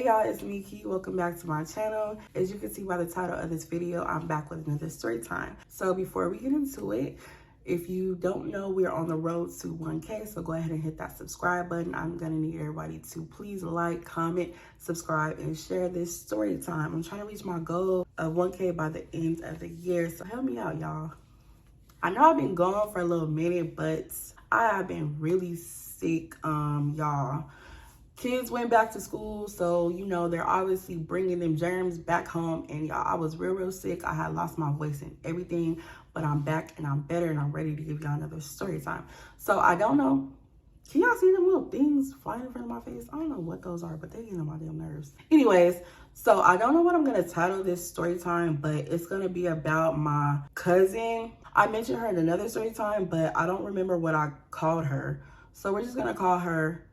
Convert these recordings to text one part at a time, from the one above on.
y'all, it's Miki. Welcome back to my channel. As you can see by the title of this video, I'm back with another story time. So before we get into it, if you don't know, we're on the road to 1K, so go ahead and hit that subscribe button. I'm gonna need everybody to please like, comment, subscribe, and share this story time. I'm trying to reach my goal of 1K by the end of the year, so help me out, y'all. I know I've been gone for a little minute, but I have been really sick, y'all. Kids went back to school, so, you know, they're obviously bringing them germs back home. And y'all, I was real sick. I had lost my voice and everything, but I'm back and I'm better and I'm ready to give y'all another story time. So I don't know. Can y'all see them little things flying in front of my face? I don't know what those are, but they get on my damn nerves. Anyways, so I don't know what I'm going to title this story time, but it's going to be about my cousin. I mentioned her in another story time, but I don't remember what I called her. So we're just going to call her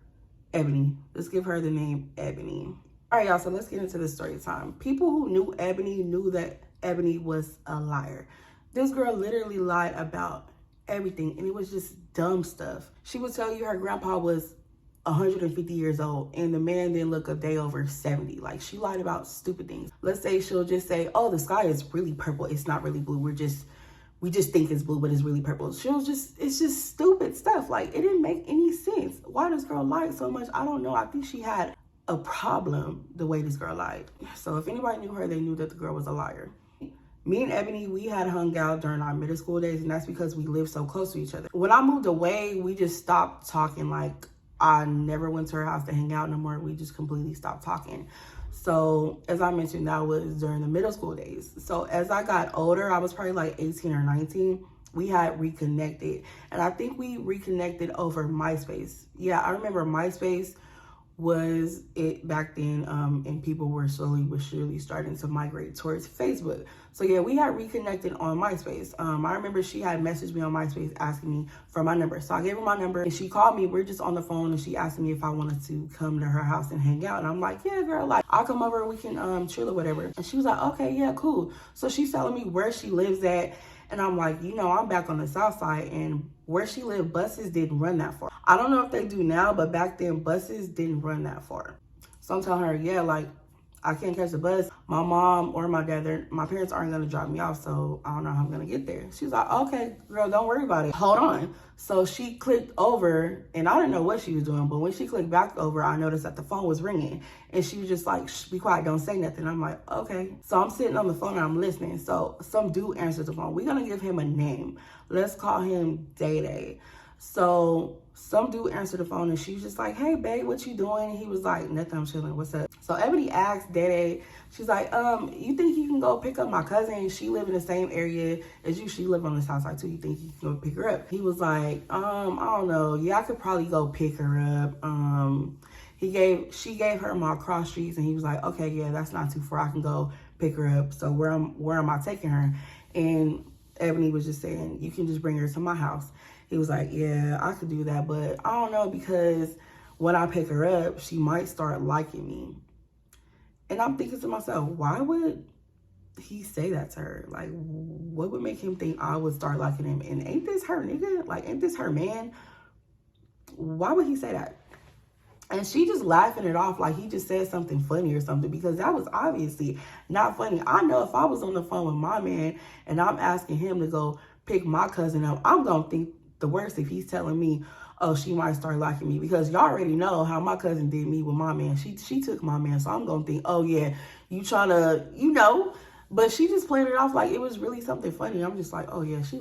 Ebony. Let's give her the name Ebony. All right, y'all, so let's get into the story time. People who knew Ebony knew that Ebony was a liar. This girl literally lied about everything, and it was just dumb stuff. She would tell you her grandpa was 150 years old, and the man didn't look a day over 70. Like, she lied about stupid things. Let's say she'll just say, oh, the sky is really purple. It's not really blue. We just think it's blue, but it's really purple. It's just stupid stuff. Like, it didn't make any sense. Why this girl lied so much? I don't know. I think she had a problem the way this girl lied. So if anybody knew her, they knew that the girl was a liar. Me and Ebony, we had hung out during our middle school days, and that's because we lived so close to each other. When I moved away, we just stopped talking. Like, I never went to her house to hang out no more. We just completely stopped talking. So as I mentioned, that was during the middle school days. So as I got older, I was probably like 18 or 19, we had reconnected. And I think we reconnected over MySpace. Yeah, I remember MySpace was it back then, and people were slowly but surely starting to migrate towards Facebook. So yeah, we had reconnected on MySpace. I remember she had messaged me on MySpace asking me for my number. So I gave her my number and she called me. We're just on the phone and she asked me if I wanted to come to her house and hang out. And I'm like, yeah, girl, like, I'll come over and we can chill or whatever. And she was like, okay, yeah, cool. So she's telling me where she lives at. And I'm like, you know, I'm back on the south side, and where she lived, buses didn't run that far. I don't know if they do now, but back then buses didn't run that far. So I'm telling her, yeah, like, I can't catch the bus. My mom or my dad, my parents aren't gonna drop me off, so I don't know how I'm gonna get there. She's like, okay, girl, don't worry about it. Hold on. So she clicked over, and I didn't know what she was doing, but when she clicked back over, I noticed that the phone was ringing. And she was just like, shh, be quiet, don't say nothing. I'm like, okay. So I'm sitting on the phone and I'm listening. So some dude answers the phone. We're gonna give him a name. Let's call him Day Day. So some dude answered the phone and she was just like, hey, babe, what you doing? And he was like, nothing, I'm chilling, what's up? So Ebony asked Day, she's like, you think you can go pick up my cousin? She live in the same area as you. She live on the south side too. You think you can go pick her up? He was like, I don't know. Yeah, I could probably go pick her up. She gave her my cross streets and he was like, okay, yeah, that's not too far. I can go pick her up. So where am I taking her? And Ebony was just saying, you can just bring her to my house. He was like, yeah, I could do that, but I don't know, because when I pick her up, she might start liking me. And I'm thinking to myself, why would he say that to her? Like, what would make him think I would start liking him? And ain't this her nigga? Like, ain't this her man? Why would he say that? And she just laughing it off like he just said something funny or something, because that was obviously not funny. I know if I was on the phone with my man and I'm asking him to go pick my cousin up, I'm going to think the worst if he's telling me, oh, she might start liking me, because y'all already know how my cousin did me with my man. She took my man, so I'm going to think, oh, yeah, you trying to, you know. But she just played it off like it was really something funny. I'm just like, oh, yeah, she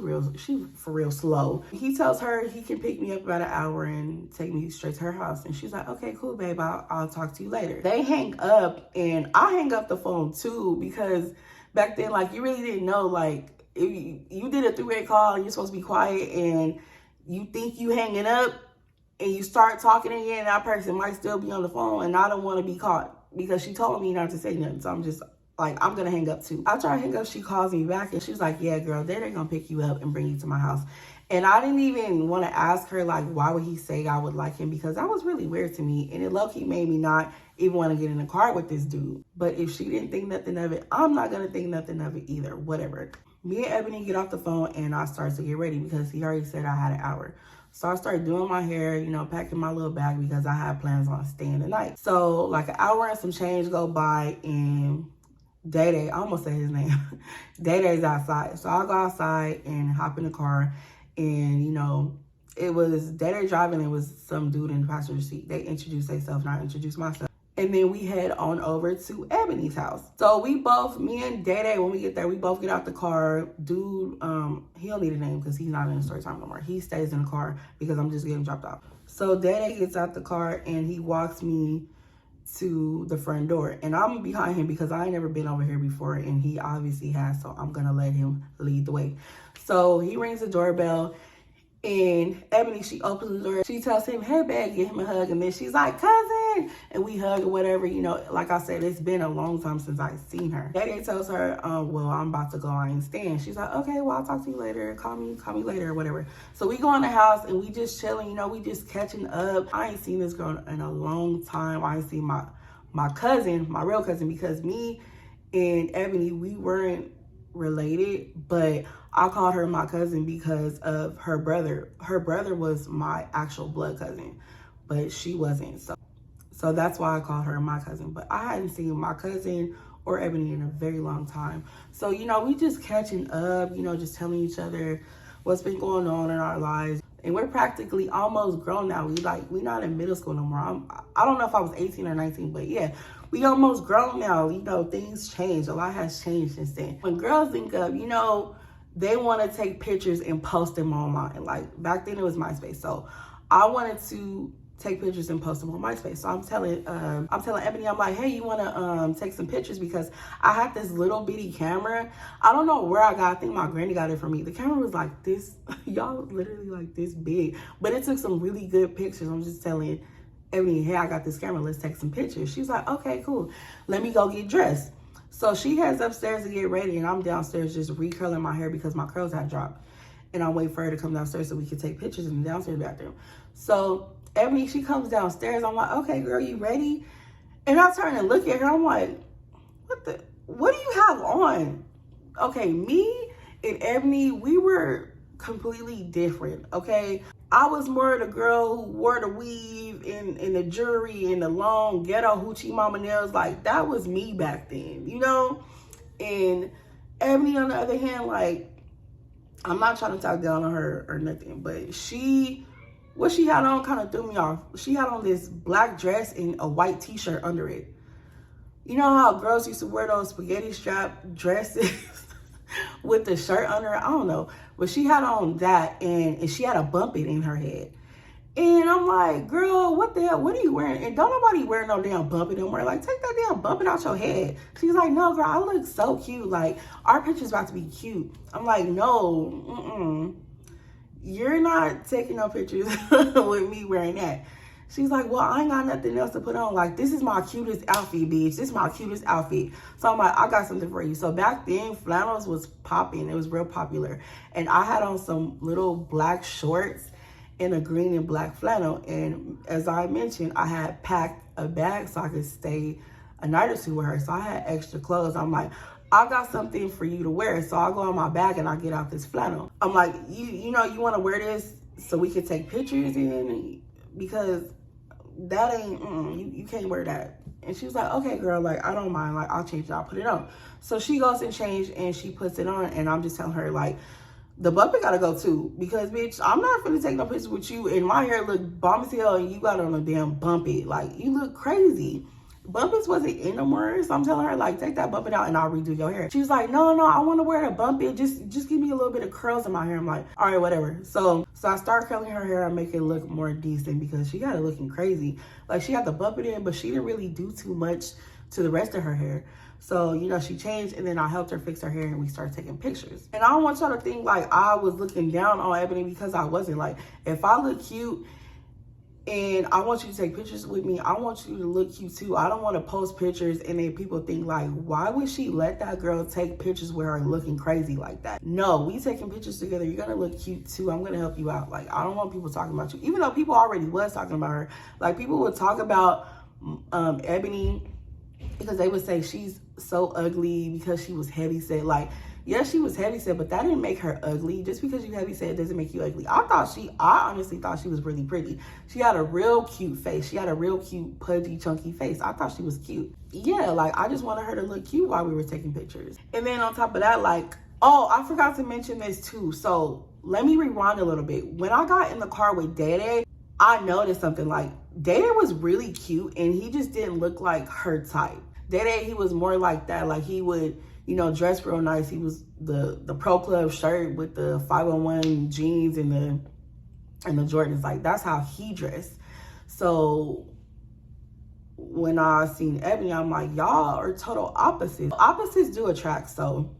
for real slow. He tells her he can pick me up about an hour and take me straight to her house. And she's like, okay, cool, babe. I'll talk to you later. They hang up, and I hang up the phone, too, because back then, like, you really didn't know, like, if you did a three-way call and you're supposed to be quiet and you think you hanging up and you start talking again, that person might still be on the phone, and I don't want to be caught because she told me not to say nothing. So I'm just like, I'm going to hang up too. After I hang up, she calls me back and she was like, yeah, girl, they're going to pick you up and bring you to my house. And I didn't even want to ask her, like, why would he say I would like him? Because that was really weird to me. And it low-key made me not even want to get in a car with this dude. But if she didn't think nothing of it, I'm not going to think nothing of it either. Whatever. Me and Ebony get off the phone and I start to get ready because he already said I had an hour. So I started doing my hair, you know, packing my little bag because I had plans on staying the night. So like an hour and some change go by and Day, I almost said his name. Day's outside. So I'll go outside and hop in the car and, you know, it was Day driving. It was some dude in the passenger seat. They introduced themselves and I introduced myself. And then we head on over to Ebony's house. So we both, me and Day, when we get there, we both get out the car. Dude, he don't need a name because he's not in the Storytime no more. He stays in the car because I'm just getting dropped off. So Day gets out the car and he walks me to the front door. And I'm behind him because I ain't never been over here before and he obviously has. So I'm going to let him lead the way. So he rings the doorbell. And Ebony, she opens the door. She tells him, hey, babe, give him a hug. And then she's like, cousin. And we hug or whatever. You know, like I said, it's been a long time since I've seen her. Daddy tells her, well, I'm about to go. I ain't staying. She's like, okay, well, I'll talk to you later. Call me later or whatever. So we go in the house and we just chilling. You know, we just catching up. I ain't seen this girl in a long time. I ain't seen my cousin, my real cousin, because me and Ebony, we weren't related, but I called her my cousin because of her brother. Her brother was my actual blood cousin, but she wasn't. So that's why I called her my cousin. But I hadn't seen my cousin or Ebony in a very long time. So, you know, we just catching up, you know, just telling each other what's been going on in our lives. And we're practically almost grown now. We not in middle school no more. I don't know if I was 18 or 19, but yeah, we almost grown now. You know, things change. A lot has changed since then. When girls think of, you know, they want to take pictures and post them online. Like back then it was MySpace. So I wanted to take pictures and post them on MySpace. So I'm telling Ebony, I'm like, hey, you want to take some pictures? Because I had this little bitty camera. I don't know where I got. I think my granny got it for me. The camera was like this, y'all, literally like this big. But it took some really good pictures. I'm just telling Ebony, hey, I got this camera. Let's take some pictures. She's like, okay, cool. Let me go get dressed. So she heads upstairs to get ready, and I'm downstairs just recurling my hair because my curls had dropped. And I wait for her to come downstairs so we could take pictures in the downstairs bathroom. So Ebony, she comes downstairs. I'm like, okay, girl, you ready? And I turn and look at her. I'm like, what do you have on? Okay, me and Ebony, we were completely different, okay? I was more the girl who wore the weave and the jewelry and the long ghetto hoochie mama nails. Like, that was me back then, you know? And Ebony, on the other hand, like, I'm not trying to talk down on her or nothing, but what she had on kind of threw me off. She had on this black dress and a white t-shirt under it. You know how girls used to wear those spaghetti strap dresses with the shirt under it? I don't know. But she had on that and she had a bump it in her head. And I'm like, girl, what the hell? What are you wearing? And don't nobody wear no damn bump it anymore. Like, take that damn bump it out your head. She's like, no, girl, I look so cute. Like, our picture's about to be cute. I'm like, no, you're not taking no pictures with me wearing that. She's like, well, I ain't got nothing else to put on. Like, this is my cutest outfit, bitch. This is my cutest outfit. So I'm like, I got something for you. So back then, flannels was popping. It was real popular. And I had on some little black shorts and a green and black flannel. And as I mentioned, I had packed a bag so I could stay a night or two with her. So I had extra clothes. I'm like, I got something for you to wear. So I go in my bag and I get out this flannel. I'm like, you know, you want to wear this so we can take pictures in? Because that ain't, you can't wear that. And she was like, okay, girl, like, I don't mind. Like, I'll change it. I'll put it on. So she goes and change and she puts it on. And I'm just telling her, like, the bump it gotta go too. Because, bitch, I'm not finna take no pictures with you and my hair look bomb as hell and you got on a damn bump it. Like, you look crazy. Bumpits wasn't in no more, so I'm telling her, like, take that bumpit out and I'll redo your hair. She's like, no, I want to wear the bumpit. Just give me a little bit of curls in my hair. I'm like, all right, whatever. So I start curling her hair and make it look more decent because she got it looking crazy. Like, she had the bumpit in, but she didn't really do too much to the rest of her hair. So, you know, she changed and then I helped her fix her hair and we started taking pictures. And I don't want y'all to think like I was looking down on Ebony because I wasn't. Like, if I look cute and I want you to take pictures with me, I want you to look cute too. I don't want to post pictures and then people think like, why would she let that girl take pictures with her looking crazy like that? No, we taking pictures together. You're gonna look cute too. I'm gonna help you out. Like, I don't want people talking about you, even though people already was talking about her. Like, people would talk about Ebony because they would say she's so ugly because she was heavy set. Like, Yes, she was heavyset, but that didn't make her ugly. Just because you heavyset doesn't make you ugly. I honestly thought she was really pretty. She had a real cute face. She had a real cute, pudgy, chunky face. I thought she was cute. Yeah, like, I just wanted her to look cute while we were taking pictures. And then on top of that, like, oh, I forgot to mention this too. So let me rewind a little bit. When I got in the car with Dede, I noticed something. Like, Dede was really cute and he just didn't look like her type. Dede, he was more like that. Like, he would, you know, dress real nice. He was the Pro Club shirt with the 501 jeans and the Jordans. Like, that's how he dressed. So when I seen Ebony, I'm like, y'all are total opposites. Opposites do attract, so,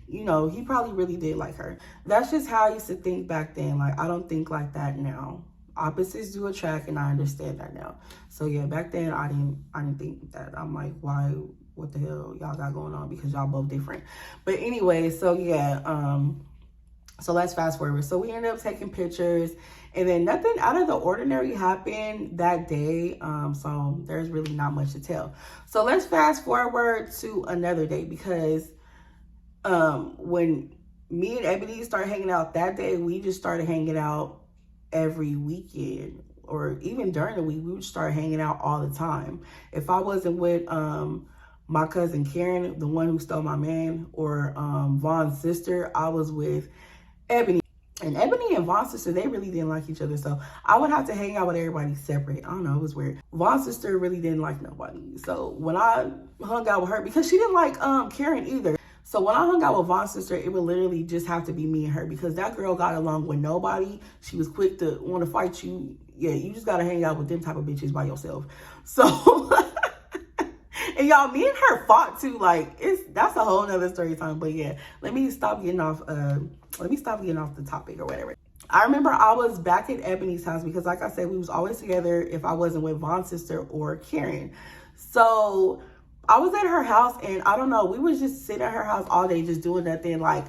you know, he probably really did like her. That's just how I used to think back then. Like, I don't think like that now. Opposites do attract, and I understand that now. So yeah, back then I didn't think that. I'm like, why? What the hell y'all got going on? Because y'all both different. But anyway, so yeah, so let's fast forward. So we ended up taking pictures, and then nothing out of the ordinary happened that day. So there's really not much to tell. So let's fast forward to another day, because when me and Ebony started hanging out that day, we just started hanging out every weekend, or even during the week. We would start hanging out all the time. If I wasn't with my cousin Karen, the one who stole my man, or Vaughn's sister, I was with Ebony. And Ebony and Vaughn's sister, they really didn't like each other, so I would have to hang out with everybody separate. I don't know, it was weird. Vaughn's sister really didn't like nobody, so when I hung out with her, because she didn't like Karen either, so when I hung out with Vaughn's sister, it would literally just have to be me and her, because that girl got along with nobody. She was quick to want to fight you. Yeah, you just got to hang out with them type of bitches by yourself. So, and y'all, me and her fought too. Like, that's a whole nother story time. But yeah, let me stop getting off the topic or whatever. I remember I was back at Ebony's house, because like I said, we was always together if I wasn't with Vaughn's sister or Karen. So I was at her house, and I don't know, we was just sitting at her house all day, just doing nothing. Like,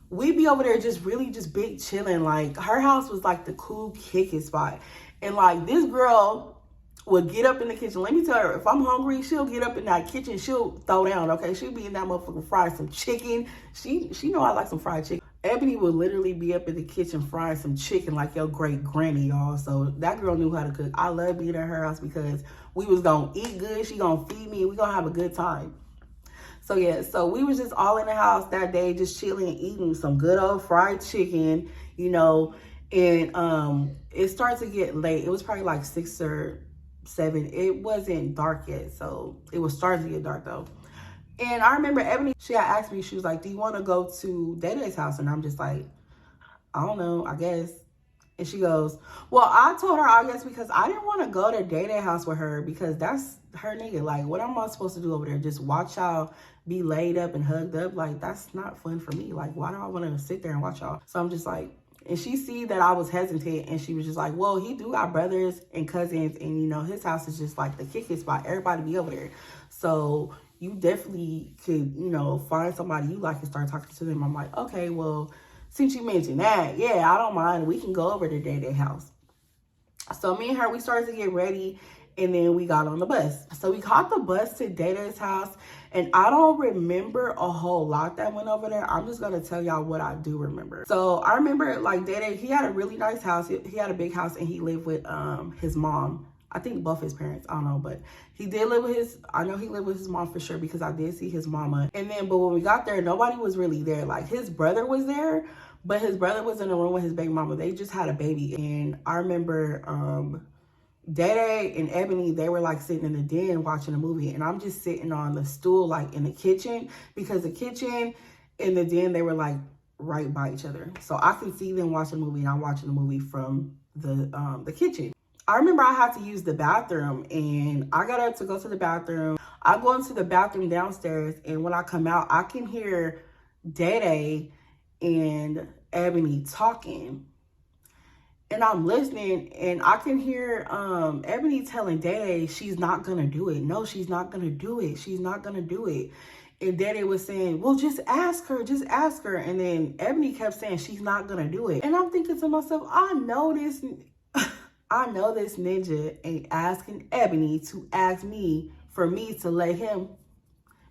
we'd be over there just really just big chilling. Like, her house was like the cool kicking spot. And like, this girl would get up in the kitchen. Let me tell her, if I'm hungry, she'll get up in that kitchen. She'll throw down, okay? She'll be in that motherfucker frying some chicken. She know I like some fried chicken. Ebony would literally be up in the kitchen frying some chicken like your great granny, y'all. So that girl knew how to cook. I love being at her house, because we was gonna eat good. She gonna feed me, and we gonna have a good time. So yeah, so we was just all in the house that day, just chilling and eating some good old fried chicken, you know. And it started to get late. It was probably like 6 or 7. It wasn't dark yet, so it was starting to get dark though. And I remember Ebony, she had asked me, she was like, do you want to go to Dede's house? And I'm just like, I don't know, I guess. And she goes, well, I told her I guess because I didn't want to go to Dede's house with her, because that's her nigga. Like, what am I supposed to do over there? Just watch y'all be laid up and hugged up? Like, that's not fun for me. Like, why do I want to sit there and watch y'all? So I'm just like, and she see that I was hesitant, and she was just like, well, he do got brothers and cousins, and you know, his house is just like the kicking spot. Everybody be over there. So you definitely could, you know, find somebody you like and start talking to them. I'm like, okay, well, since you mentioned that, yeah, I don't mind. We can go over to Dede's house. So me and her, we started to get ready, and then we got on the bus. So we caught the bus to Dede's house, and I don't remember a whole lot that went over there. I'm just going to tell y'all what I do remember. So I remember, like, Dede, he had a really nice house. He had a big house, and he lived with his mom. I think both his parents, I don't know, but he did live with I know he lived with his mom for sure, because I did see his mama. And then, but when we got there, nobody was really there. Like, his brother was there, but his brother was in the room with his baby mama. They just had a baby. And I remember Dede and Ebony, they were like sitting in the den watching a movie, and I'm just sitting on the stool like in the kitchen, because the kitchen and the den, they were like right by each other. So I can see them watching a movie, and I'm watching the movie from the kitchen. I remember I had to use the bathroom, and I got up to go to the bathroom. I go into the bathroom downstairs, and when I come out, I can hear Dede and Ebony talking. And I'm listening, and I can hear Ebony telling Dede she's not going to do it. No, she's not going to do it. She's not going to do it. And Dede was saying, well, just ask her. Just ask her. And then Ebony kept saying she's not going to do it. And I'm thinking to myself, I know this ninja ain't asking Ebony to ask me for me to let him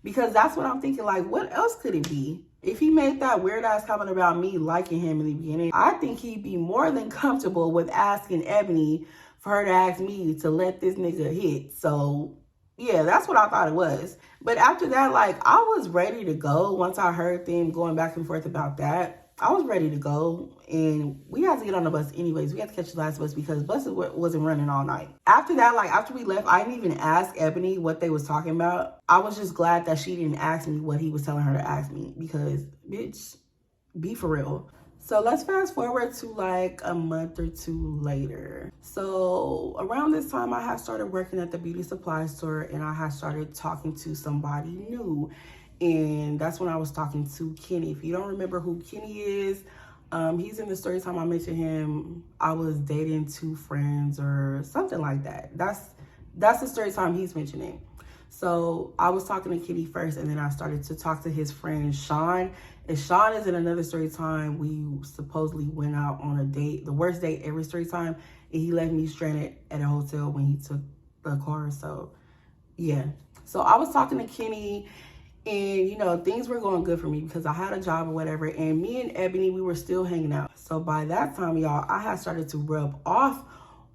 Because that's what I'm thinking, like, what else could it be? If he made that weird ass comment about me liking him in the beginning, I think he'd be more than comfortable with asking Ebony for her to ask me to let this nigga hit. So yeah, that's what I thought it was. But after that, like, I was ready to go. Once I heard them going back and forth about that, I was ready to go, and we had to get on the bus anyways. We had to catch the last bus because buses wasn't running all night. After that, like, after we left, I didn't even ask Ebony what they was talking about. I was just glad that she didn't ask me what he was telling her to ask me, because, bitch, be for real. So let's fast forward to like a month or two later. So around this time, I had started working at the beauty supply store, and I had started talking to somebody new. And that's when I was talking to Kenny. If you don't remember who Kenny is, he's in the story time I mentioned him. I was dating two friends or something like that. That's the story time he's mentioning. So I was talking to Kenny first, and then I started to talk to his friend Sean. And Sean is in another story time. We supposedly went out on a date, the worst date every story time, and he left me stranded at a hotel when he took the car. So yeah. So I was talking to Kenny, and, you know, things were going good for me because I had a job or whatever. And me and Ebony, we were still hanging out. So by that time, y'all, I had started to rub off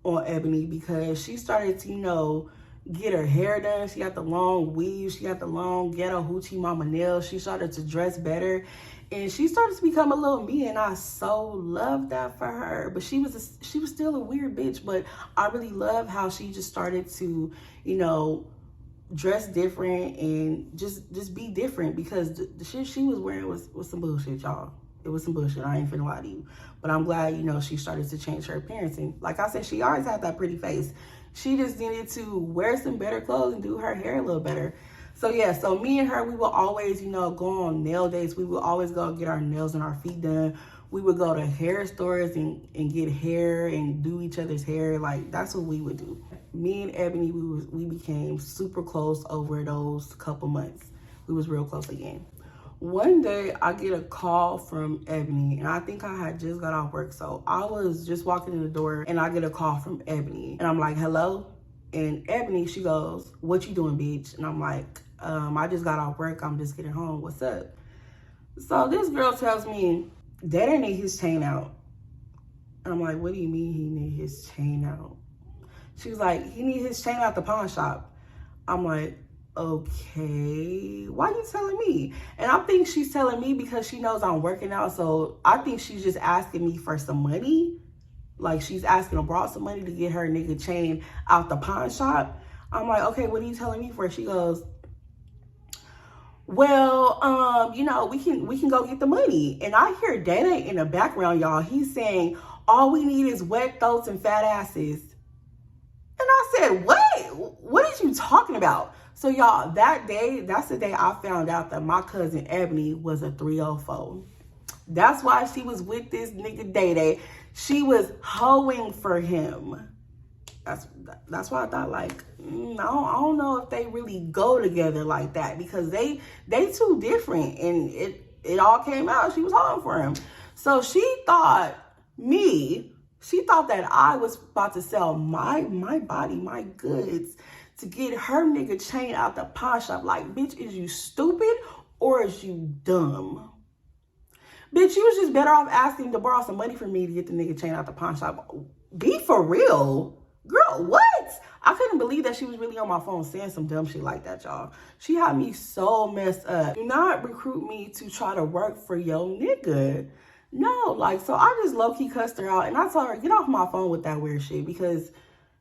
on Ebony because she started to, you know, get her hair done. She got the long weave. She got the long ghetto hoochie mama nails. She started to dress better. And she started to become a little me, and I so loved that for her. But she was still a weird bitch. But I really love how she just started to, you know, dress different and just be different, because the shit she was wearing was some bullshit, y'all. It was some bullshit. I ain't finna lie to you. But I'm glad, you know, she started to change her appearance. And like I said, she always had that pretty face. She just needed to wear some better clothes and do her hair a little better. So yeah, so me and her, we will always, you know, go on nail dates. We would always go get our nails and our feet done. We would go to hair stores and get hair and do each other's hair. Like, that's what we would do. Me and Ebony, we became super close over those couple months. We was real close again. One day, I get a call from Ebony, and I think I had just got off work. So I was just walking in the door, and I get a call from Ebony. And I'm like, hello? And Ebony, she goes, what you doing, bitch? And I'm like, I just got off work. I'm just getting home. What's up? So this girl tells me, Daddy need his chain out. And I'm like, what do you mean he need his chain out? She was like, he need his chain out the pawn shop. I'm like, okay, why you telling me? And I think she's telling me because she knows I'm working out. So I think she's just asking me for some money. Like, she's asking abroad some money to get her nigga chain out the pawn shop. I'm like, okay, what are you telling me for? She goes, well, you know, we can go get the money. And I hear Dana in the background, y'all. He's saying, all we need is wet throats and fat asses. And I said, what? What are you talking about? So y'all, that day, that's the day I found out that my cousin Ebony was a 304. That's why she was with this nigga Day. She was hoeing for him. That's why I thought, like, I don't know if they really go together like that, because they too different, and it all came out. She was hoeing for him. So she thought that I was about to sell my body, my goods, to get her nigga chain out the pawn shop. Like, bitch, is you stupid or is you dumb? Bitch, you was just better off asking to borrow some money from me to get the nigga chain out the pawn shop. Be for real. Girl, what? I couldn't believe that she was really on my phone saying some dumb shit like that, y'all. She had me so messed up. Do not recruit me to try to work for your nigga. No, like, so I just low-key cussed her out, and I told her, get off my phone with that weird shit, because,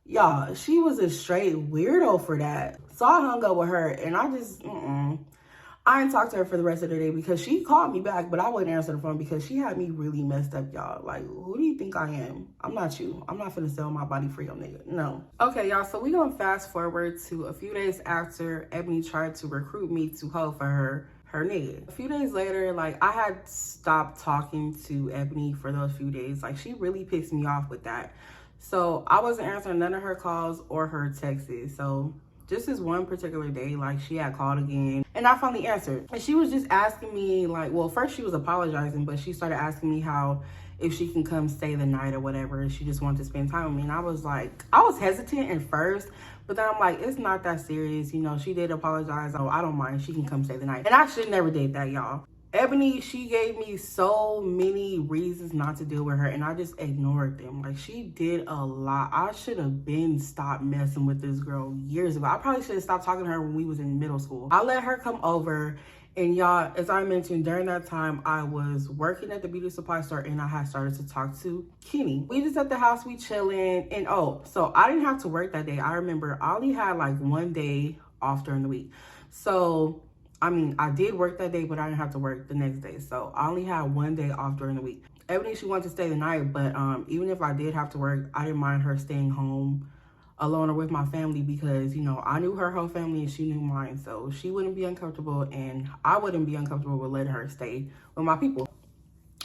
y'all, she was a straight weirdo for that. So I hung up with her, and I just, I didn't talk to her for the rest of the day, because she called me back, but I wouldn't answer the phone because she had me really messed up, y'all. Like, who do you think I am? I'm not you. I'm not finna sell my body for your nigga. No. Okay, y'all, so we gonna fast forward to a few days after Ebony tried to recruit me to hoe for her nigga. A few days later, like, I had stopped talking to Ebony for those few days. Like, she really pissed me off with that. So I wasn't answering none of her calls or her texts. So just this one particular day, like she had called again and I finally answered. And she was just asking me like, well, first she was apologizing, but she started asking me how if she can come stay the night or whatever. She just wanted to spend time with me. And I was like, I was hesitant at first, but then I'm like, it's not that serious. You know, she did apologize. Oh, I don't mind. She can come stay the night. And I should never did that, y'all. Ebony, she gave me so many reasons not to deal with her, and I just ignored them. Like, she did a lot. I should have been stopped messing with this girl years ago. I probably should have stopped talking to her when we was in middle school. I let her come over, and y'all, as I mentioned, during that time, I was working at the beauty supply store, and I had started to talk to Kenny. We just at the house, we chilling, and oh, so I didn't have to work that day. I remember I only had like one day off during the week. So I mean, I did work that day, but I didn't have to work the next day. So I only had one day off during the week. Ebony, she wanted to stay the night, but even if I did have to work, I didn't mind her staying home alone or with my family because, you know, I knew her whole family and she knew mine. So she wouldn't be uncomfortable and I wouldn't be uncomfortable with letting her stay with my people.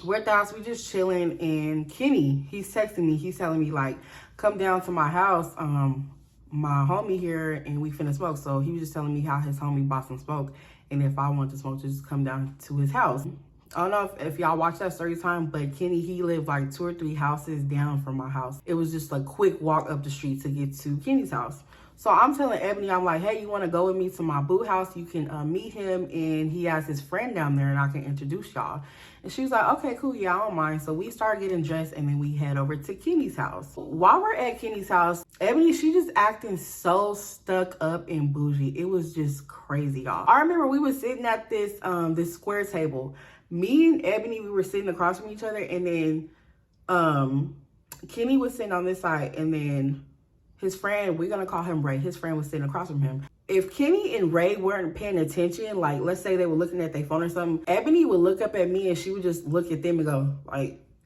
We're at the house, we just chilling, and Kenny, he's texting me. He's telling me, like, come down to my house. My homie here and we finna smoke. So he was just telling me how his homie bought some smoke. And if I want to smoke, to just come down to his house. I don't know if y'all watch that Storytime, but Kenny, he lived like 2 or 3 houses down from my house. It was just a quick walk up the street to get to Kenny's house. So I'm telling Ebony, I'm like, hey, you want to go with me to my boo house? You can meet him, and he has his friend down there, and I can introduce y'all. And she was like, okay, cool, yeah, I don't mind. So we start getting dressed, and then we head over to Kenny's house. While we're at Kenny's house, Ebony, she just acting so stuck up and bougie. It was just crazy, y'all. I remember we were sitting at this this square table. Me and Ebony, we were sitting across from each other, and then Kenny was sitting on this side, and then his friend, we're gonna call him Ray, his friend was sitting across from him. If Kenny and Ray weren't paying attention, like let's say they were looking at their phone or something, Ebony would look up at me and she would just look at them and go,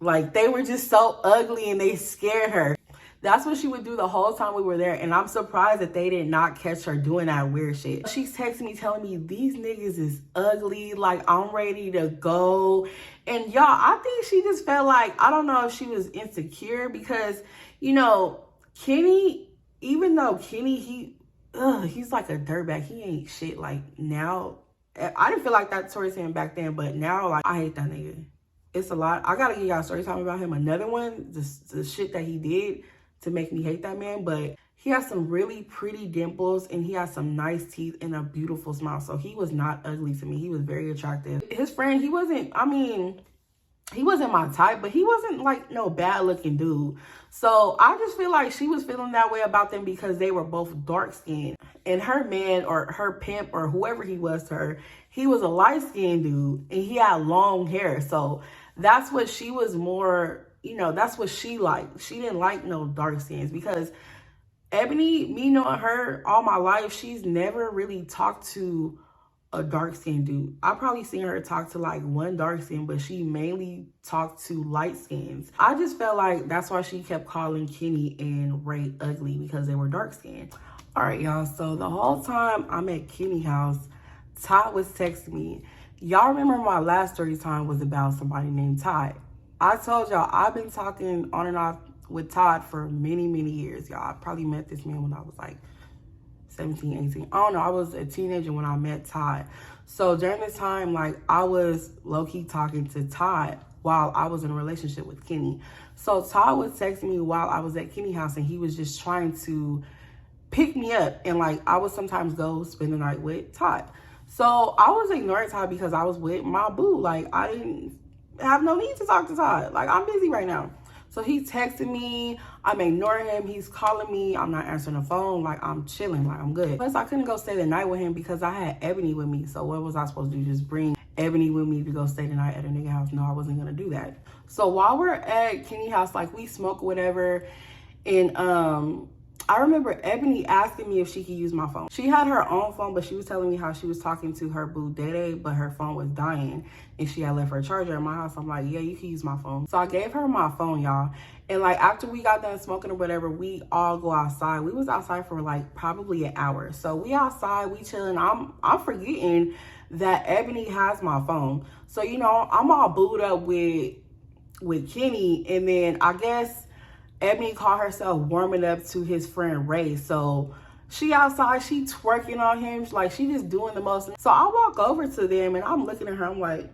like they were just so ugly and they scared her. That's what she would do the whole time we were there. And I'm surprised that they did not catch her doing that weird shit. She's texting me telling me these niggas is ugly. Like, I'm ready to go. And y'all, I think she just felt like, I don't know if she was insecure because, you know, Kenny, even though Kenny, he's like a dirtbag. He ain't shit. Like, now, I didn't feel like that towards him back then, but now, like, I hate that nigga. It's a lot. I gotta give y'all a story time about him. Another one, the shit that he did to make me hate that man, but he has some really pretty dimples and he has some nice teeth and a beautiful smile. So he was not ugly to me. He was very attractive. His friend, he wasn't, I mean, he wasn't my type, but he wasn't like no bad looking dude. So I just feel like she was feeling that way about them because they were both dark skinned. And her man or her pimp or whoever he was to her, he was a light skinned dude and he had long hair. So that's what she was more, you know, that's what she liked. She didn't like no dark skins because Ebony, me knowing her all my life, she's never really talked to a dark skinned dude. I probably seen her talk to like one dark skin, but she mainly talked to light skins. I just felt like that's why she kept calling Kenny and Ray ugly because they were dark skinned. All right, y'all. So the whole time I'm at Kenny's house, Todd was texting me. Y'all remember my last story time was about somebody named Todd. I told y'all I've been talking on and off with Todd for many, many years, y'all. I probably met this man when I was like 17, 18. I don't know. I was a teenager when I met Todd. So during this time, like I was low-key talking to Todd while I was in a relationship with Kenny. So Todd was texting me while I was at Kenny's house and he was just trying to pick me up. And like I would sometimes go spend the night with Todd. So I was ignoring Todd because I was with my boo. Like I didn't have no need to talk to Todd. Like I'm busy right now. So he's texting me, I'm ignoring him, he's calling me, I'm not answering the phone, like I'm chilling, like I'm good. Plus I couldn't go stay the night with him because I had Ebony with me. So what was I supposed to do, just bring Ebony with me to go stay the night at a nigga house? No, I wasn't gonna do that. So while we're at Kenny's house, like we smoke or whatever, and I remember Ebony asking me if she could use my phone. She had her own phone, but she was telling me how she was talking to her boo Dede, but her phone was dying and she had left her charger at my house. I'm like, yeah, you can use my phone. So I gave her my phone, y'all. And like after we got done smoking or whatever, we all go outside. We was outside for like probably an hour. So we outside, we chilling. I'm forgetting that Ebony has my phone. So, you know, I'm all booed up with Kenny, and then I guess Ebony called herself warming up to his friend Ray. So She outside, she twerking on him. Like, she just doing the most. So I walk over to them and I'm looking at her. I'm like,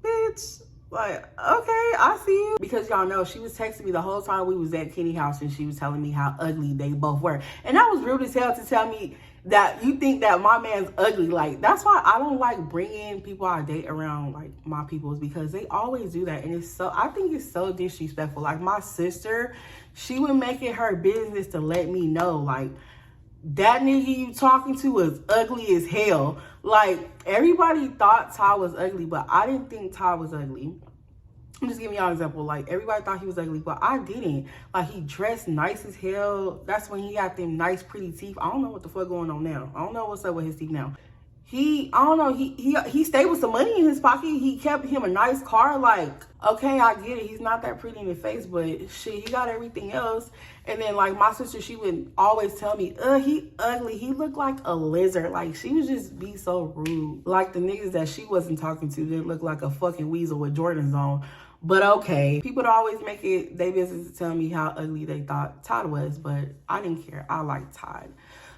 bitch, like, okay, I see you. Because y'all know, she was texting me the whole time we was at Kenny's house and she was telling me how ugly they both were. And that was rude as hell to tell me that you think that my man's ugly. Like, that's why I don't like bringing people I date around, like, my peoples, because they always do that. And it's so, I think it's so disrespectful. Like, my sister, she would make it her business to let me know, like, that nigga you talking to is ugly as hell. Like, everybody thought Todd was ugly, but I didn't think Todd was ugly. I'm just giving y'all an example. Like, everybody thought he was ugly, but I didn't. Like, he dressed nice as hell. That's when he got them nice, pretty teeth. I don't know what the fuck going on now. I don't know what's up with his teeth now. I don't know, he stayed with some money in his pocket. He kept him a nice car. Like, okay, I get it. He's not that pretty in the face, but shit, he got everything else. And then, like, my sister, she would always tell me, he ugly. He looked like a lizard. Like, she would just be so rude. Like, the niggas that she wasn't talking to didn't look like a fucking weasel with Jordans on. But okay, people would always make it their business to tell me how ugly they thought Todd was, but I didn't care. I liked Todd.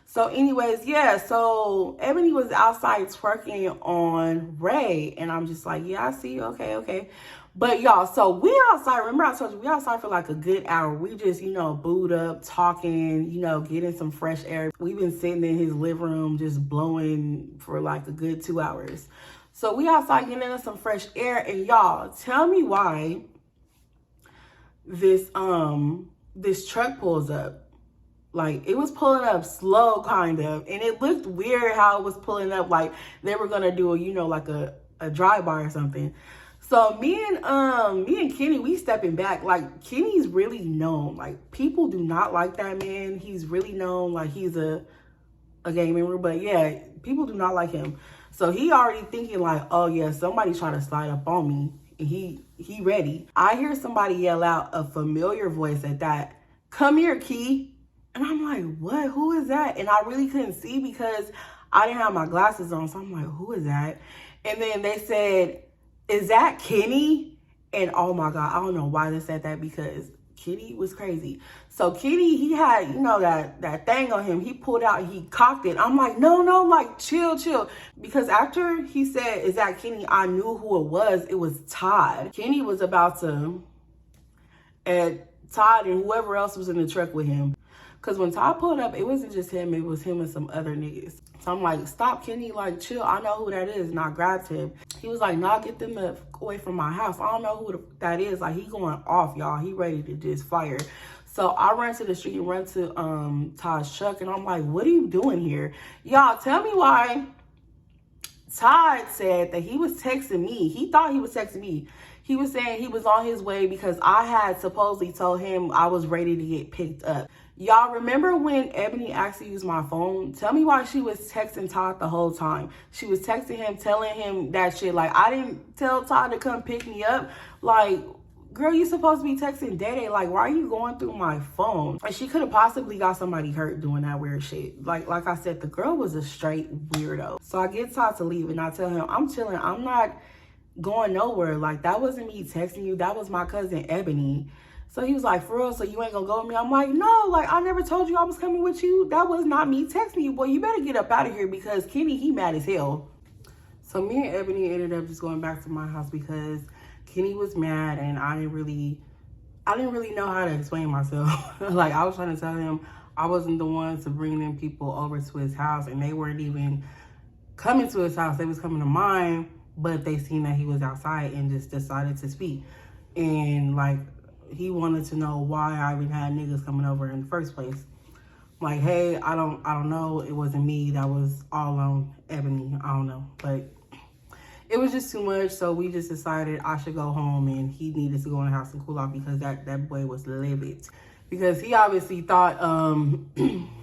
So anyways, yeah, so Ebony was outside twerking on Ray, and I'm just like, yeah, I see you, okay. But y'all, so we outside, remember I told you, we outside for like a good hour. We just, you know, booed up, talking, you know, getting some fresh air. We've been sitting in his living room just blowing for like a good 2 hours. So we outside getting in some fresh air, and y'all, tell me why this truck pulls up. Like, it was pulling up slow, kind of, and it looked weird how it was pulling up, like they were gonna do a, you know, like a drive-by or something. So me and Kenny, we stepping back. Like, Kenny's really known. Like, people do not like that man. He's really known. Like, he's a gang member, but yeah, people do not like him. So he already thinking like, oh yeah, somebody trying to slide up on me. And he ready. I hear somebody yell out, a familiar voice at that, "Come here, Key." And I'm like, what? Who is that? And I really couldn't see because I didn't have my glasses on. So I'm like, who is that? And then they said, is that Kenny? And oh my God, I don't know why they said that, because Kenny was crazy. So Kenny, he had, you know, that thing on him. He pulled out, he cocked it. I'm like, no, like, chill. Because after he said, is that Kenny? I knew who it was. It was Todd. Kenny was about to, and Todd and whoever else was in the truck with him. Because when Todd pulled up, it wasn't just him. It was him and some other niggas. So I'm like, stop, Kenny. Like, chill. I know who that is. And I grabbed him. He was like, nah, get them away from my house. I don't know who that is. Like, he going off, y'all. He ready to just fire. So I run to the street and run to Todd's truck. And I'm like, what are you doing here? Y'all, tell me why Todd said that he was texting me. He thought he was texting me. He was saying he was on his way because I had supposedly told him I was ready to get picked up. Y'all remember when Ebony asked to use my phone? Tell me why she was texting Todd the whole time. She was texting him, telling him that shit. Like, I didn't tell Todd to come pick me up. Like, girl, you supposed to be texting Day. Like, why are you going through my phone? And she could have possibly got somebody hurt doing that weird shit. Like I said, the girl was a straight weirdo. So I get Todd to leave and I tell him, I'm chilling. I'm not going nowhere. Like, that wasn't me texting you. That was my cousin Ebony. So he was like, for real, so you ain't gonna go with me? I'm like, no, like, I never told you I was coming with you. That was not me texting you. Boy, you better get up out of here, because Kenny, he mad as hell. So me and Ebony ended up just going back to my house because Kenny was mad and I didn't really know how to explain myself. Like, I was trying to tell him I wasn't the one to bring them people over to his house, and they weren't even coming to his house. They was coming to mine, but they seen that he was outside and just decided to speak. And like, he wanted to know why I even had niggas coming over in the first place. Like, hey, I don't know. It wasn't me. That was all on Ebony. I don't know. But it was just too much. So we just decided I should go home and he needed to go in the house and cool off, because that boy was livid. Because he obviously thought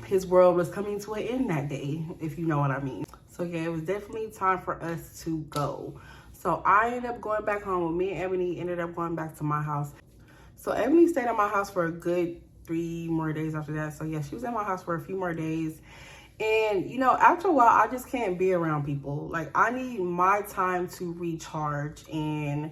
his world was coming to an end that day, if you know what I mean. So yeah, it was definitely time for us to go. So I ended up going back home. Me and Ebony ended up going back to my house. So Ebony stayed at my house for a good 3 more days after that. So yeah, she was at my house for a few more days. And, you know, after a while, I just can't be around people. Like, I need my time to recharge. And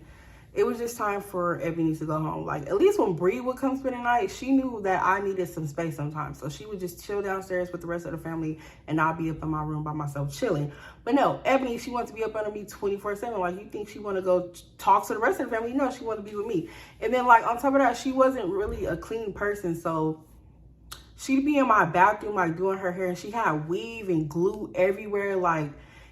it was just time for Ebony to go home. Like, at least when Bree would come spend the night, she knew that I needed some space sometimes. So she would just chill downstairs with the rest of the family, and I'll be up in my room by myself chilling. But no, Ebony, she wants to be up under me 24/7. Like, you think she want to go talk to the rest of the family? No, she want to be with me. And then, like, on top of that, she wasn't really a clean person. So she'd be in my bathroom, like, doing her hair, and she had weave and glue everywhere. Like,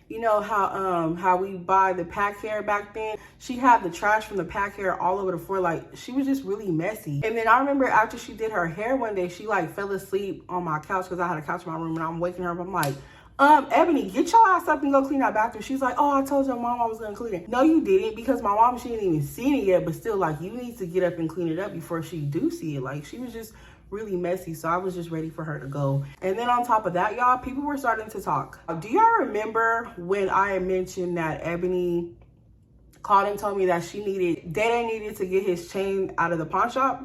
you know how we buy the pack hair back then? She had the trash from the pack hair all over the floor. Like, she was just really messy. And then I remember after she did her hair one day, she like fell asleep on my couch, because I had a couch in my room, and I'm waking her up. I'm like, Ebony, get your ass up and go clean that bathroom. She's like, oh, I told your mom I was gonna clean it. No, you didn't, because my mom, she didn't even see it yet, but still, like, you need to get up and clean it up before she do see it. Like, she was just really messy, so I was just ready for her to go. And then on top of that, y'all, people were starting to talk. Do y'all remember when I had mentioned that Ebony called and told me that Day needed to get his chain out of the pawn shop?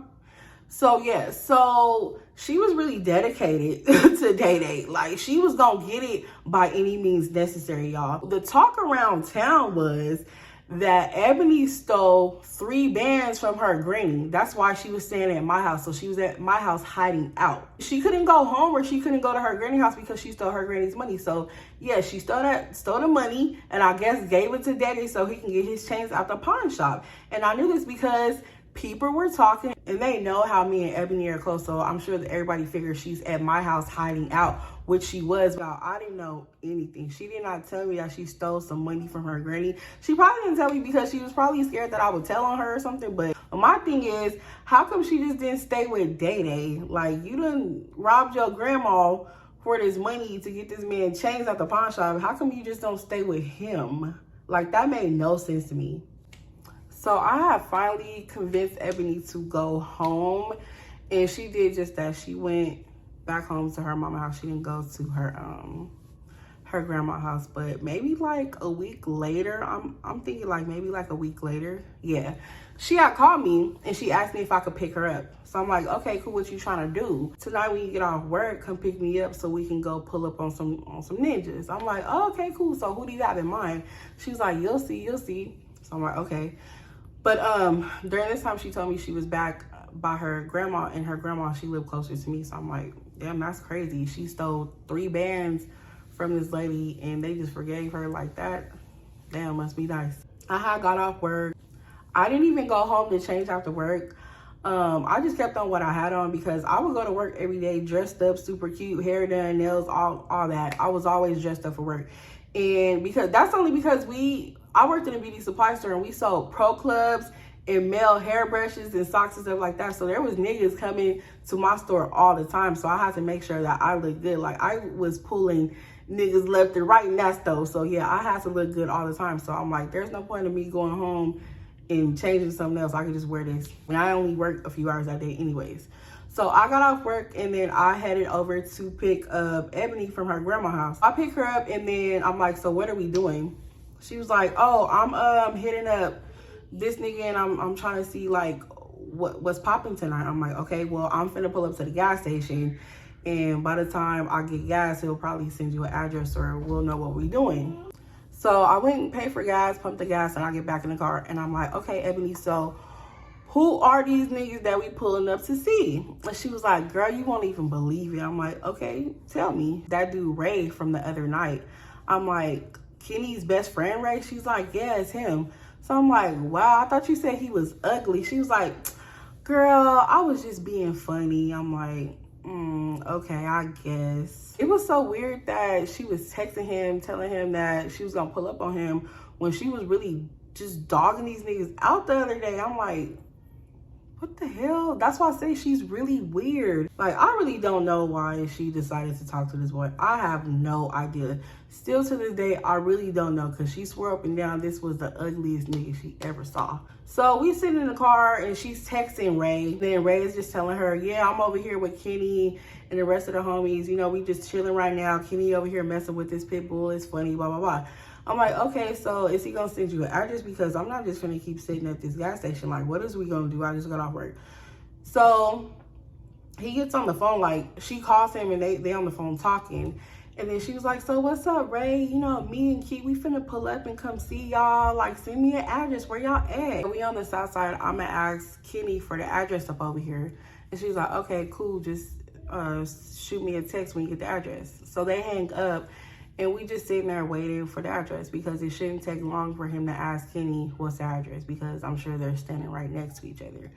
So yeah, so she was really dedicated to Day. Like, she was gonna get it by any means necessary, y'all. The talk around town was that Ebony stole 3 bands from her granny. That's why she was staying at my house. So she was at my house hiding out. She couldn't go home, or she couldn't go to her granny house because she stole her granny's money. So yeah, she stole the money, and I guess gave it to Daddy so he can get his chains out the pawn shop. And I knew this because people were talking, and they know how me and Ebony are close, so I'm sure that everybody figures she's at my house hiding out, which she was. I didn't know anything. She did not tell me that she stole some money from her granny. She probably didn't tell me because she was probably scared that I would tell on her or something. But my thing is, how come she just didn't stay with Day? Like, you done robbed your grandma for this money to get this man chains out the pawn shop. How come you just don't stay with him? Like, that made no sense to me. So I have finally convinced Ebony to go home, and she did just that. She went back home to her mama house. She didn't go to her grandma's house, but maybe like a week later, I'm thinking like maybe like a week later. Yeah, she had called me and she asked me if I could pick her up. So I'm like, okay, cool, what you trying to do? Tonight when you get off work, come pick me up so we can go pull up on some ninjas. I'm like, oh, okay, cool. So who do you have in mind? She's like, you'll see. So I'm like, okay. But during this time, she told me she was back by her grandma, and her grandma, she lived closer to me. So I'm like, damn, that's crazy. She stole 3 bands from this lady, and they just forgave her like that. Damn, must be nice. I had got off work. I didn't even go home to change after work. I just kept on what I had on, because I would go to work every day dressed up, super cute, hair done, nails, all that. I was always dressed up for work. And that's only because I worked in a beauty supply store, and we sold pro clubs and male hairbrushes and socks and stuff like that. So there was niggas coming to my store all the time. So I had to make sure that I looked good. Like, I was pulling niggas left and right in that store. So yeah, I had to look good all the time. So I'm like, there's no point in me going home and changing something else. I could just wear this. And I only work a few hours that day anyways. So I got off work, and then I headed over to pick up Ebony from her grandma's house. I picked her up, and then I'm like, so what are we doing? She was like, oh, I'm hitting up this nigga, and I'm trying to see like what's popping tonight. I'm like, okay, well, I'm finna pull up to the gas station, and by the time I get gas, he'll probably send you an address, or we'll know what we're doing. So I went and paid for gas, pumped the gas, and I get back in the car, and I'm like, okay, Ebony, so who are these niggas that we pulling up to see? And she was like, girl, you won't even believe it. I'm like, okay, tell me. That dude Ray from the other night. I'm like, Kenny's best friend Ray? She's like, yeah, it's him. So I'm like, wow, I thought you said he was ugly. She was like, girl, I was just being funny. I'm like, okay, I guess. It was so weird that she was texting him, telling him that she was gonna pull up on him when she was really just dogging these niggas out the other day. I'm like, what the hell? That's why I say she's really weird. Like, I really don't know why she decided to talk to this boy. I have no idea. Still to this day, I really don't know, because she swore up and down this was the ugliest nigga she ever saw. So we sit in the car, and she's texting Ray. Then Ray is just telling her, yeah, I'm over here with Kenny and the rest of the homies. You know, we just chilling right now. Kenny over here messing with this pit bull. It's funny, blah, blah, blah. I'm like, okay, so is he gonna send you an address? Because I'm not just gonna keep sitting at this gas station. Like, what is we gonna do? I just got off work. So he gets on the phone, like, she calls him, and they on the phone talking. And then she was like, so what's up, Ray? You know, me and Key, we finna pull up and come see y'all. Like, send me an address. Where y'all at? We on the south side. I'm gonna ask Kenny for the address up over here. And she's like, okay, cool. Just shoot me a text when you get the address. So they hang up, and we just sitting there waiting for the address because it shouldn't take long for him to ask Kenny what's the address, because I'm sure they're standing right next to each other.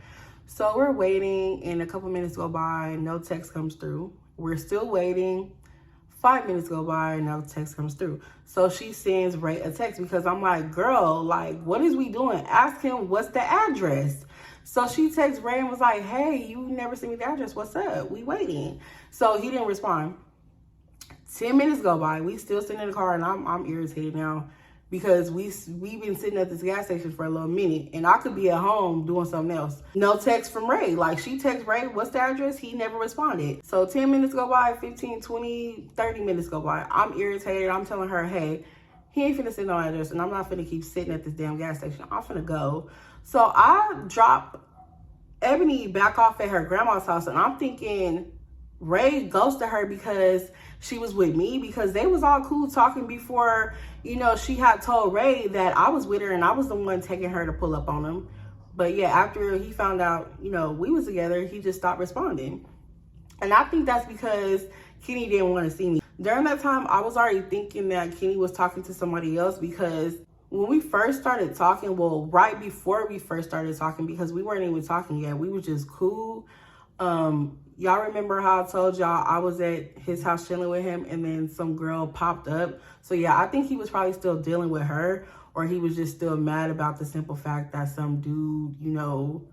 So we're waiting, and a couple minutes go by, no text comes through. We're still waiting. 5 minutes go by, no text comes through. So she sends Ray a text because I'm like, girl, like, what is we doing? Ask him what's the address. So she texts Ray and was like, hey, you never sent me the address. What's up? We waiting. So he didn't respond. 10 minutes go by. We still sitting in the car, and I'm irritated now because we've been sitting at this gas station for a little minute, and I could be at home doing something else. No text from Ray. Like, she texts Ray, what's the address? He never responded. So 10 minutes go by, 15, 20, 30 minutes go by. I'm irritated. I'm telling her, hey, he ain't finna send no address, and I'm not finna keep sitting at this damn gas station. I'm finna go. So I drop Ebony back off at her grandma's house, and I'm thinking Ray ghosted her because she was with me, because they was all cool talking before, you know, she had told Ray that I was with her and I was the one taking her to pull up on him. But yeah, after he found out, you know, we was together, he just stopped responding. And I think that's because Kenny didn't want to see me. During that time, I was already thinking that Kenny was talking to somebody else, because when we first started talking, well, right before we first started talking, because we weren't even talking yet, we were just cool. Y'all remember how I told y'all I was at his house chilling with him, and then some girl popped up? So yeah, I think he was probably still dealing with her, or he was just still mad about the simple fact that some dude, you know,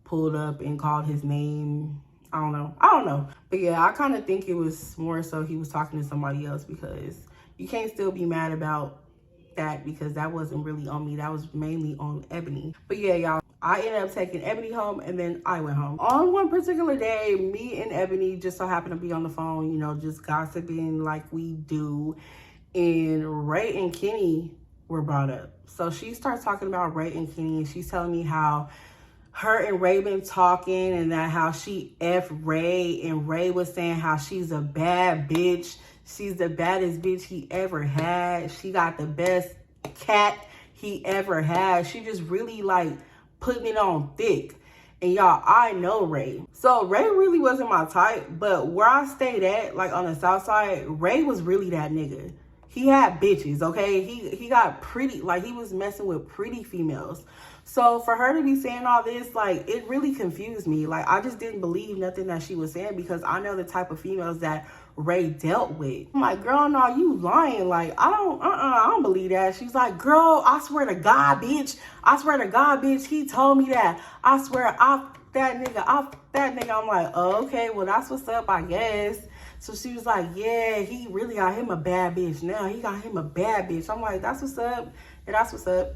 pulled up and called his name. I don't know. But yeah, I kind of think it was more so he was talking to somebody else, because you can't still be mad about that, because that wasn't really on me. That was mainly on Ebony. But yeah, y'all, I ended up taking Ebony home, and then I went home. On one particular day, me and Ebony just so happened to be on the phone, you know, just gossiping like we do. And Ray and Kenny were brought up. So she starts talking about Ray and Kenny, and she's telling me how her and Ray been talking, and that how she F Ray, and Ray was saying how she's a bad bitch. She's the baddest bitch he ever had. She got the best cat he ever had. She just really like putting it on thick. And y'all, I know Ray. So Ray really wasn't my type, but where I stayed at, like on the south side, Ray was really that nigga. He had bitches, okay? He got pretty, like he was messing with pretty females. So for her to be saying all this, like, it really confused me. Like, I just didn't believe nothing that she was saying, because I know the type of females that Ray dealt with. I'm like, girl, no, you lying. Like, I don't believe that. She's like, girl, I swear to God, bitch. I swear to God, bitch, he told me that. I swear, that nigga. I'm like, oh, okay, well, that's what's up, I guess. So she was like, yeah, he really got him a bad bitch now. He got him a bad bitch. I'm like, that's what's up. Yeah, that's what's up.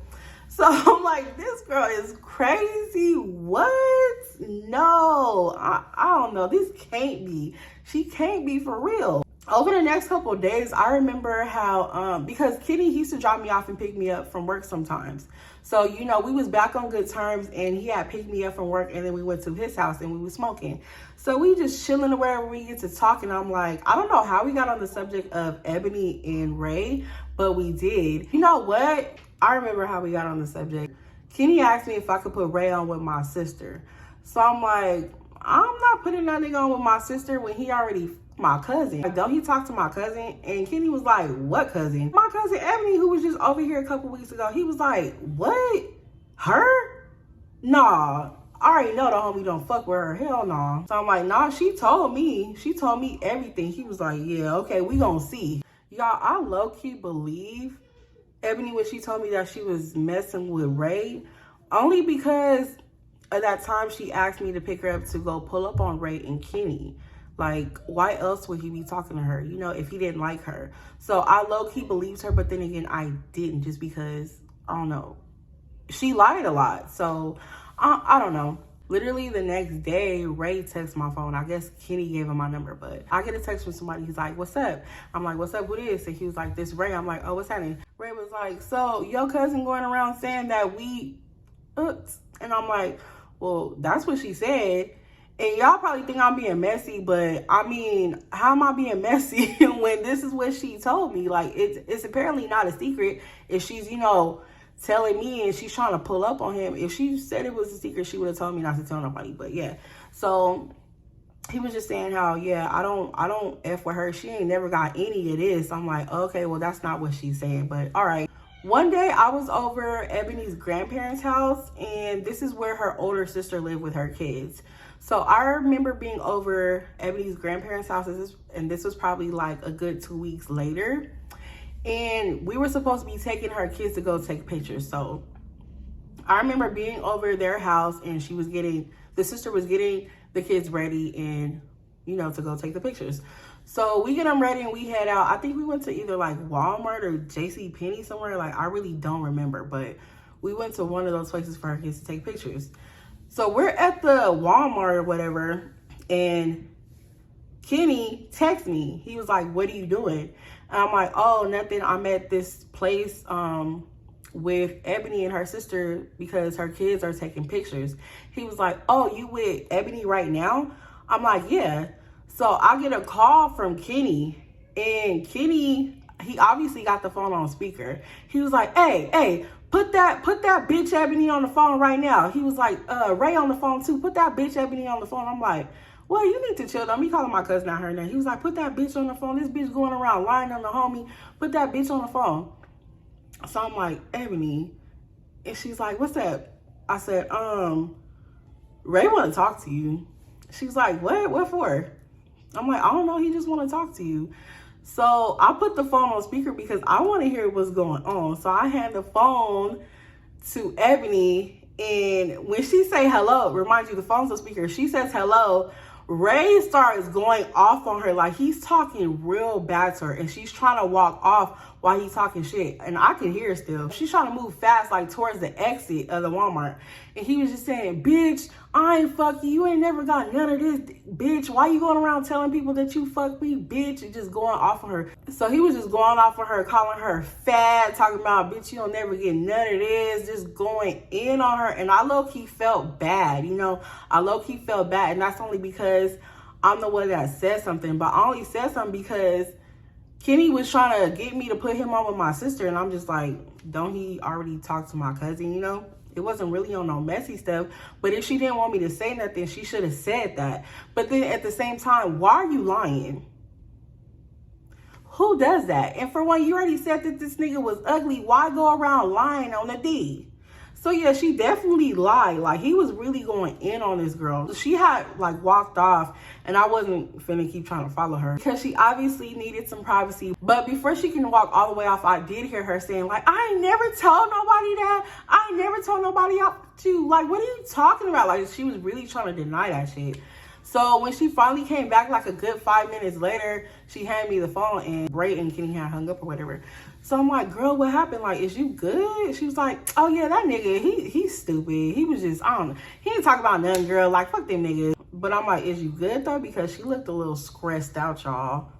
So I'm like, this girl is crazy. What? No, I don't know. This can't be. She can't be for real. Over the next couple of days, I remember how, because Kenny used to drop me off and pick me up from work sometimes. So, you know, we was back on good terms, and he had picked me up from work, and then we went to his house and we was smoking. So we just chilling or wherever we get to talking. I'm like, I don't know how we got on the subject of Ebony and Ray, but we did. You know what? I remember how we got on the subject. Kenny asked me if I could put Ray on with my sister. So I'm like, I'm not putting that nigga on with my sister when he already my cousin. Like, don't he talk to my cousin? And Kenny was like, what cousin? My cousin Ebony, who was just over here a couple weeks ago. He was like, what? Her? Nah, I already know the homie don't fuck with her. Hell no. Nah. So I'm like, nah, she told me everything. He was like, yeah, okay, we gonna see. Y'all, I low-key believe Ebony when she told me that she was messing with Ray, only because at that time she asked me to pick her up to go pull up on Ray and Kenny. Like, why else would he be talking to her, you know, if he didn't like her? So I low-key believed her, but then again, I didn't, just because, I don't know, she lied a lot. So I don't know. Literally the next day, Ray texts my phone. I guess Kenny gave him my number, but I get a text from somebody. He's like, what's up? I'm like, what's up? What is? And he was like, this Ray. I'm like, oh, what's happening? Ray was like, so your cousin going around saying that we, and I'm like, well, that's what she said. And y'all probably think I'm being messy, but I mean, how am I being messy when this is what she told me? Like, it's apparently not a secret if she's, you know, telling me and she's trying to pull up on him. If she said it was a secret, she would have told me not to tell nobody. But yeah, so he was just saying how, yeah, I don't F with her. She ain't never got any of this. I'm like, okay, well, that's not what she's saying, but all right. One day I was over Ebony's grandparents' house, and this is where her older sister lived with her kids. So I remember being over Ebony's grandparents' house, and this was probably like a good 2 weeks later. And we were supposed to be taking her kids to go take pictures. So I remember being over their house, and the sister was getting the kids ready and, you know, to go take the pictures. So we get them ready and we head out. I think we went to either like Walmart or JCPenney somewhere. Like, I really don't remember, but we went to one of those places for our kids to take pictures. So we're at the Walmart or whatever, and Kenny texts me. He was like, what are you doing? And I'm like, oh, nothing. I'm at this place with Ebony and her sister because her kids are taking pictures. He was like, oh, you with Ebony right now? I'm like, yeah. So I get a call from Kenny, and Kenny, he obviously got the phone on speaker. He was like, hey, put that bitch Ebony on the phone right now. He was like, Ray on the phone too. Put that bitch Ebony on the phone. I'm like, well, you need to chill. I'm calling my cousin out her name. He was like, put that bitch on the phone. This bitch going around lying on the homie. Put that bitch on the phone. So I'm like, Ebony. And she's like, what's up? I said, Ray want to talk to you. She's like, what? What for? I'm like, I don't know. He just want to talk to you. So I put the phone on speaker because I want to hear what's going on. So I hand the phone to Ebony, and when she say hello, remind you the phone's on speaker. She says hello. Ray starts going off on her like he's talking real bad to her, and she's trying to walk off while he's talking shit, and I can hear her still. She's trying to move fast like towards the exit of the Walmart, and he was just saying, bitch, I ain't fuck you. You ain't never got none of this, bitch. Why you going around telling people that you fuck me, bitch? And just going off on her. So he was just going off on her, calling her fat, talking about, bitch, you'll never get none of this, just going in on her. And I low-key felt bad, you know? I low-key felt bad, and that's only because I'm the one that said something. But I only said something because Kenny was trying to get me to put him on with my sister, and I'm just like, don't he already talk to my cousin, you know? It wasn't really on no messy stuff, but if she didn't want me to say nothing, she should have said that. But then at the same time, why are you lying? Who does that? And for one, you already said that this nigga was ugly. Why go around lying on the D? So yeah, she definitely lied. Like, he was really going in on this girl. She had like walked off, and I wasn't finna keep trying to follow her because she obviously needed some privacy. But before she can walk all the way off, I did hear her saying like, I ain't never told nobody that. I ain't never told nobody out to. Like, what are you talking about? Like, she was really trying to deny that shit. So when she finally came back like a good 5 minutes later, she handed me the phone, and Bray and Kenny had hung up or whatever. So I'm like, girl, what happened? Like, is you good? She was like, oh yeah, that nigga, he's stupid. He was just, I don't know. He ain't talk about nothing, girl. Like, fuck them niggas. But I'm like, is you good though? Because she looked a little stressed out, y'all.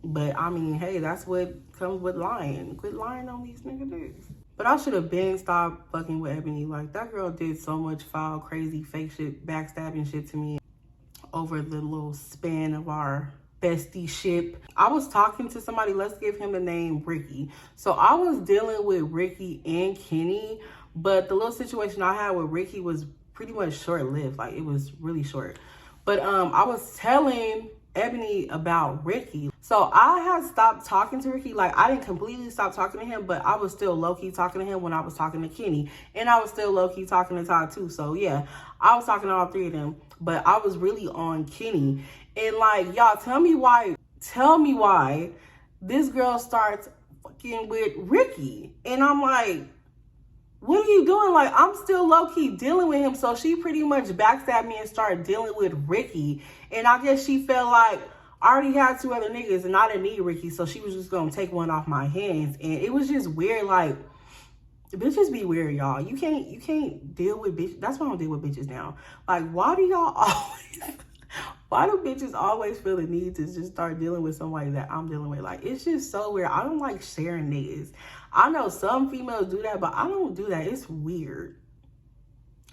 But I mean, hey, that's what comes with lying. Quit lying on these niggas. But I should have been stopped fucking with Ebony. Like, that girl did so much foul, crazy, fake shit, backstabbing shit to me over the little span of our bestie ship. I was talking to somebody, let's give him the name Ricky. So I was dealing with Ricky and Kenny, but the little situation I had with Ricky was pretty much short-lived. Like, it was really short. But I was telling Ebony about Ricky. So I had stopped talking to Ricky. Like, I didn't completely stop talking to him, but I was still low-key talking to him when I was talking to Kenny. And I was still low-key talking to Todd too. So yeah, I was talking to all three of them, but I was really on Kenny. And like, y'all, tell me why this girl starts fucking with Ricky. And I'm like, what are you doing? Like, I'm still low-key dealing with him. So she pretty much backstabbed me and started dealing with Ricky. And I guess she felt like I already had 2 other niggas and I didn't need Ricky. So she was just going to take one off my hands. And it was just weird. Like, bitches be weird, y'all. You can't deal with bitches. That's why I don't deal with bitches now. Like, why do y'all always... Why do bitches always feel the need to just start dealing with somebody that I'm dealing with? Like, it's just so weird. I don't like sharing niggas. I know some females do that, but I don't do that. It's weird.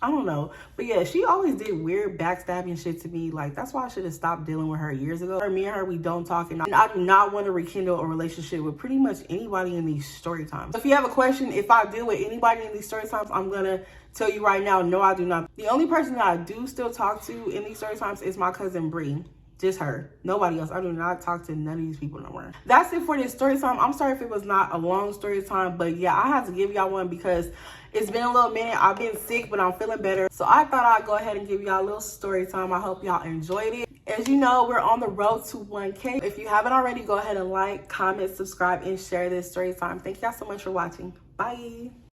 I don't know. But yeah, she always did weird backstabbing shit to me. Like, that's why I should have stopped dealing with her years ago. Me and her, we don't talk. And I do not want to rekindle a relationship with pretty much anybody in these story times. If you have a question, if I deal with anybody in these story times, I'm going to tell you right now, no, I do not. The only person that I do still talk to in these story times is my cousin Bree. Just her. Nobody else. I do not talk to none of these people no more. That's it for this story time. I'm sorry if it was not a long story time, but yeah, I had to give y'all one because it's been a little minute. I've been sick, but I'm feeling better. So I thought I'd go ahead and give y'all a little story time. I hope y'all enjoyed it. As you know, we're on the road to 1K. If you haven't already, go ahead and like, comment, subscribe, and share this story time. Thank y'all so much for watching. Bye.